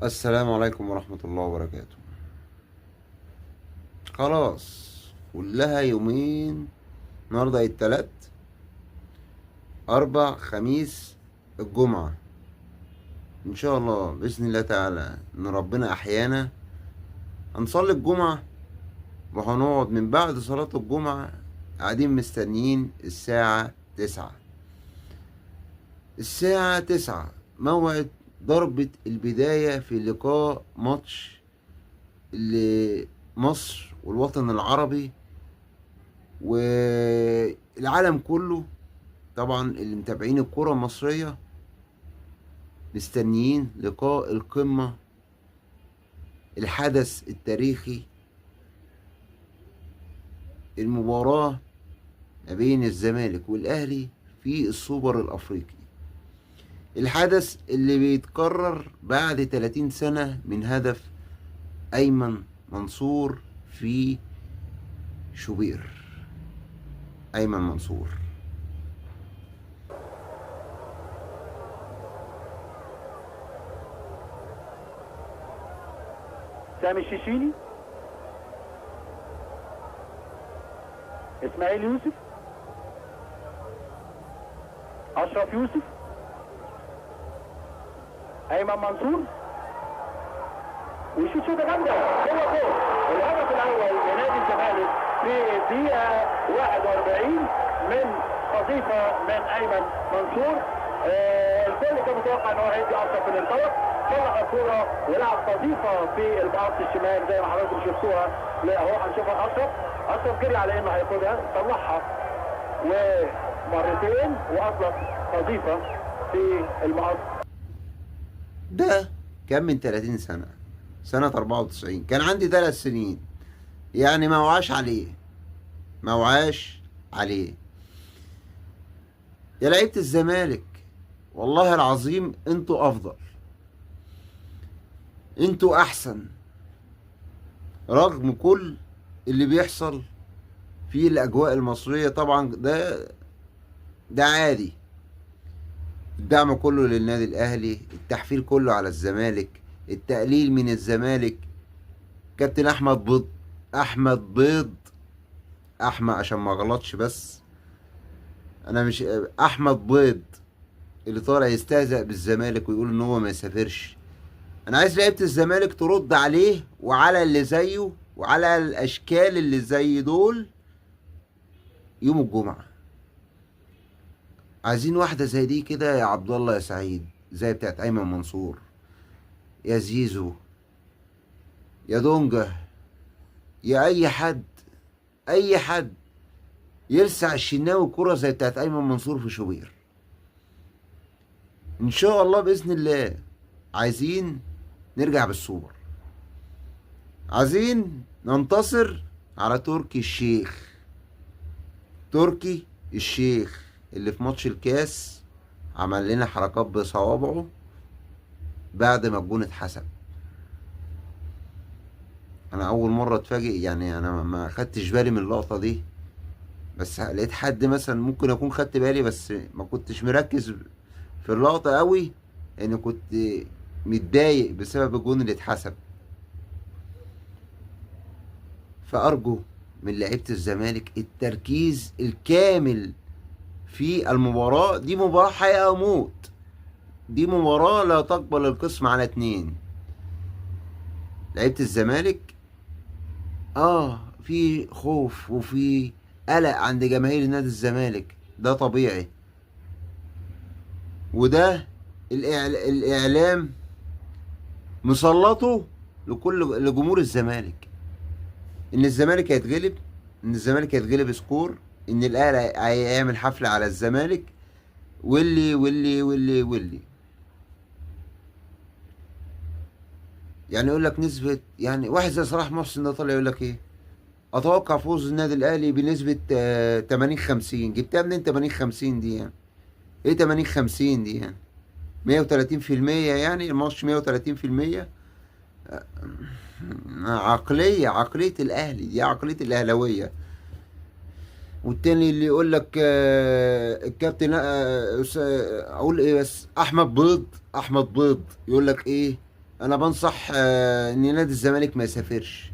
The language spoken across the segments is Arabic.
السلام عليكم ورحمة الله وبركاته. خلاص، كلها يومين. النهاردة التلات، أربع، خميس، الجمعة. إن شاء الله بإذن الله تعالى إن ربنا أحيانا هنصلي الجمعة، وهنقعد من بعد صلاة الجمعة قاعدين مستنيين الساعة 9. الساعة 9 موعد ضربة البداية في لقاء ماتش لمصر والوطن العربي والعالم كله. طبعا اللي متابعين الكرة المصرية مستنيين لقاء القمة، الحدث التاريخي، المباراة ما بين الزمالك والأهلي في السوبر الأفريقي. الحدث اللي بيتكرر بعد 30 سنة من هدف أيمن منصور في شوبير. أيمن منصور. سامي الشيشيني، اسماعيل يوسف، اشرف يوسف، ايمن منصور، ويشوط شوطه جامده. هو جول الهدف الاول لنادي الزمالك في الدقيقه 41 من قذيفه من ايمن منصور. الكل كان متوقع ان هو هيدي اشرف من الطرف، طلع الكوره ولعب قذيفه في الباص الشمال زي ما حضراتكم شفتوها. لا هو هنشوفها اشرف جري على انه هياخدها، طلعها ومرتين واطلق قذيفه في المقص. ده كان من 30 سنة، سنة 94. كان عندي 3 سنين، يعني ما وعاش عليه، ما وعاش عليه. يا لعيبة الزمالك، والله العظيم انتوا افضل، انتوا احسن، رغم كل اللي بيحصل في الاجواء المصرية. طبعا ده عادي. الدعم كله للنادي الاهلي، التحفيل كله على الزمالك، التقليل من الزمالك. كابتن احمد بيض، احمد عشان ما غلطش، بس انا مش احمد بيض اللي طالع يستهزأ بالزمالك ويقول ان هو ما يسافرش. انا عايز لعيبة الزمالك ترد عليه وعلى اللي زيه وعلى الاشكال اللي زي دول يوم الجمعة. عايزين واحدة زي دي كده يا عبد الله يا سعيد، زي بتاعت ايمن منصور، يا زيزو، يا دونجا، يا اي حد يلسع الشناوي كرة زي بتاعت ايمن منصور في شوبير. ان شاء الله باذن الله عايزين نرجع بالسوبر، عايزين ننتصر على تركي الشيخ اللي في ماتش الكاس عمل لنا حركات بصوابعه بعد ما الجون اتحسب. انا اول مره اتفاجئ، يعني انا ما خدتش بالي من اللقطه دي، بس لقيت حد مثلا ممكن اكون خدت بالي، بس ما كنتش مركز في اللقطه قوي، لان كنت متضايق بسبب الجون اللي اتحسب. فارجو من لعيبه الزمالك التركيز الكامل في المباراه دي. مباراه حياه او موت، دي مباراه لا تقبل القسم على 2. لعيبه الزمالك في خوف وفي قلق عند جماهير نادي الزمالك، ده طبيعي. وده الإعلام مسلطه لجمهور الزمالك إن الزمالك هيتغلب، إن الزمالك هيتغلب سكور، إن الأهلي هيعمل حفلة على الزمالك، واللي يعني يقول لك نسبة، يعني واحد زي صلاح محسن ده طالع يقول لك إيه؟ أتوقع فوز النادي الأهلي بنسبة 80-50. جبتها منين 80-50 دي يعني؟ إيه 80-50 دي يعني؟ 130%، يعني الماتش 130%. عقلية الأهلي دي، عقلية الأهلاوية. والتاني اللي يقول لك الكابتن أقول إيه، بس أحمد بيض يقول لك إيه؟ انا بنصح ان نادي الزمالك ما يسافرش.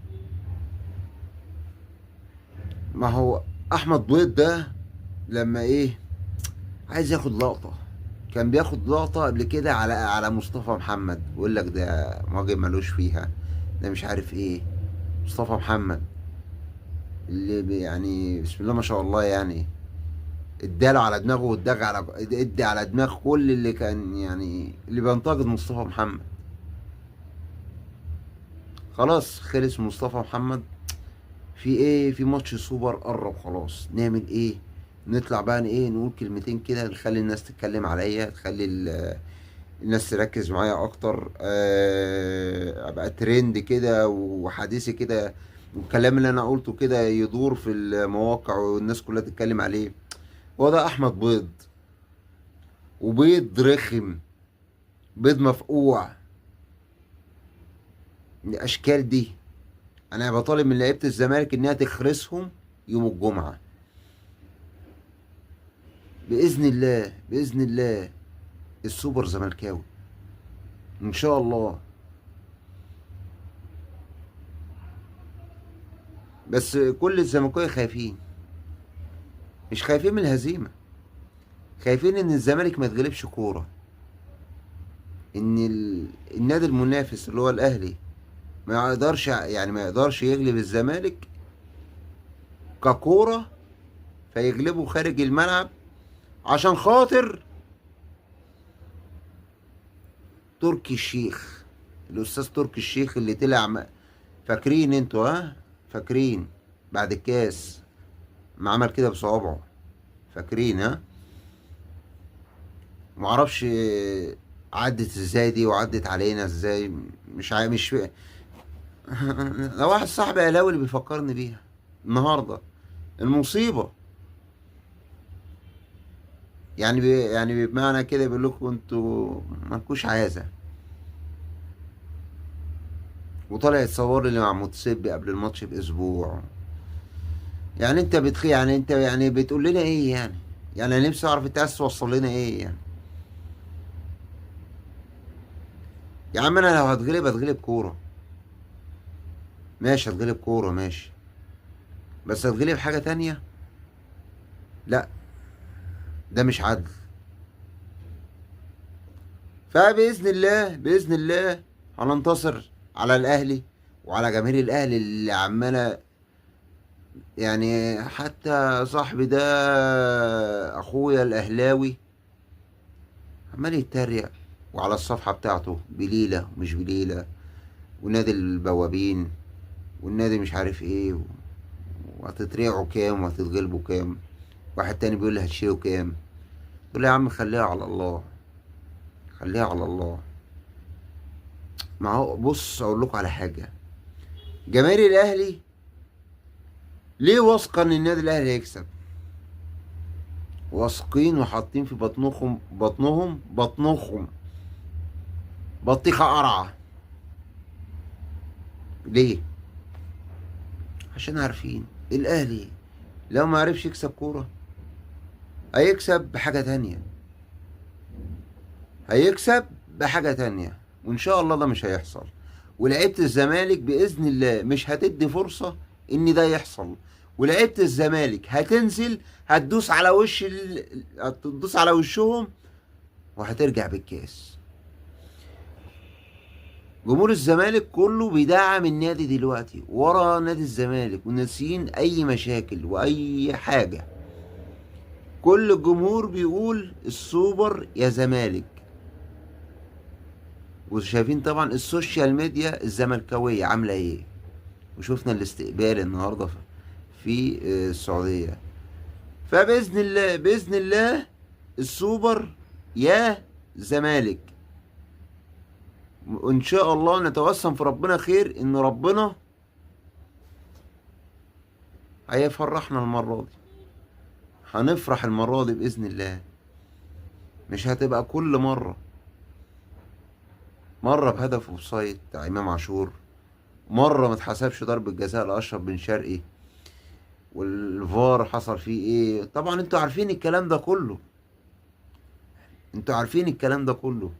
ما هو احمد بيض ده لما ايه عايز ياخد لقطة، كان بياخد لقطة قبل كده على مصطفى محمد، ويقول لك ده مهاجم ملوش فيها، ده مش عارف ايه. مصطفى محمد اللي يعني بسم الله ما شاء الله يعني، اداله على دماغه ادي على دماغ كل اللي كان يعني اللي بينتقد مصطفى محمد. خلاص خلص مصطفى محمد. في ايه؟ في ماتش سوبر قرب خلاص، نعمل ايه؟ نطلع بقى ايه، نقول كلمتين كده نخلي الناس تتكلم عليا، تخلي الناس تركز معايا اكتر، ابقى ترند كده وحديثي كده، والكلام اللي انا قلته كده يدور في المواقع والناس كلها تتكلم عليه. هو ده احمد بيض، وبيض رخم، بيض مفقوع. الاشكال دي انا بطالب من لعيبه الزمالك انها تخرسهم يوم الجمعه، باذن الله باذن الله. السوبر زملكاوي ان شاء الله. بس كل الزملكاويه خايفين، مش خايفين من الهزيمه، خايفين ان الزمالك ما يتغلبش كوره، ان النادي المنافس اللي هو الاهلي ما يقدرش يغلب الزمالك ككوره، فيغلبه خارج الملعب عشان خاطر تركي الشيخ، الاستاذ تركي الشيخ اللي طلع فاكرين انتوا؟ ها فاكرين بعد الكاس ما عمل كده بصوابعه؟ فاكرين؟ ها معرفش عدت ازاي دي وعدت علينا ازاي، مش ده واحد صاحبي اهلاوي اللي بيفكرني بيها النهارده. المصيبه يعني يعني بمعنى كده بيقول لكم انتوا مالكوش عازه، وطالع يتصور لي مع متسبي قبل الماتش باسبوع. يعني انت يعني انت يعني بتقول لنا ايه يعني؟ يعني انا نفسي اعرف انت عايز توصل لنا ايه يعني؟ يا عم انا لو هتغلب كوره ماشي، هتغلب كوره ماشي، بس هتغلب حاجه تانية؟ لا، ده مش عدل. فباذن الله باذن الله هننتصر على الاهلي وعلى جماهير الاهلي اللي عماله يعني. حتى صاحبي ده اخويا الاهلاوي عمال يتريق، وعلى الصفحه بتاعته بليله ومش بليله، ونادي البوابين، والنادي مش عارف ايه، وهتتريعوا كام وهتتغلبوا كام. واحد تاني بيقول لي هتشيلوا كام. تقول لي يا عم خليها على الله، خليها على الله. ما هو بص اقول لكم على حاجه، جماهير الاهلي ليه واثقه ان النادي الاهلي هيكسب؟ واثقين وحاطين في بطنهم بطيخه قرعه. ليه؟ عشان عارفين الاهلي لو ما عرفش يكسب كوره هيكسب بحاجه تانية، هيكسب بحاجه تانية، وان شاء الله ده مش هيحصل. ولعيبه الزمالك باذن الله مش هتدي فرصه ان ده يحصل، ولعيبه الزمالك هتنزل هتدوس على وشهم وهترجع بالكاس. جمهور الزمالك كله بيدعم النادي دلوقتي ورا نادي الزمالك وناسيين اي مشاكل واي حاجه. كل الجمهور بيقول السوبر يا زمالك. وشايفين طبعا السوشيال ميديا الزملكاويه عامله ايه، وشفنا الاستقبال النهارده في السعوديه. فباذن الله باذن الله السوبر يا زمالك. وان شاء الله نتوسم في ربنا خير، ان ربنا هيفرحنا المره دي، هنفرح المره دي باذن الله. مش هتبقى كل مره بهدف اوفسايد بتاع امام عاشور، مره ما اتحسبش ضربه جزاء لاشرف بن شرقي، والفار حصل فيه ايه. طبعا انتوا عارفين الكلام ده كله، انتوا عارفين الكلام ده كله.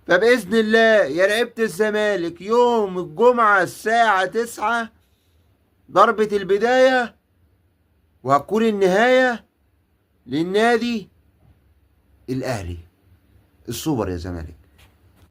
فبإذن الله يا لعيبة الزمالك يوم الجمعة الساعة 9 ضربة البداية، وهتكون النهاية للنادي الأهلي. السوبر يا زمالك.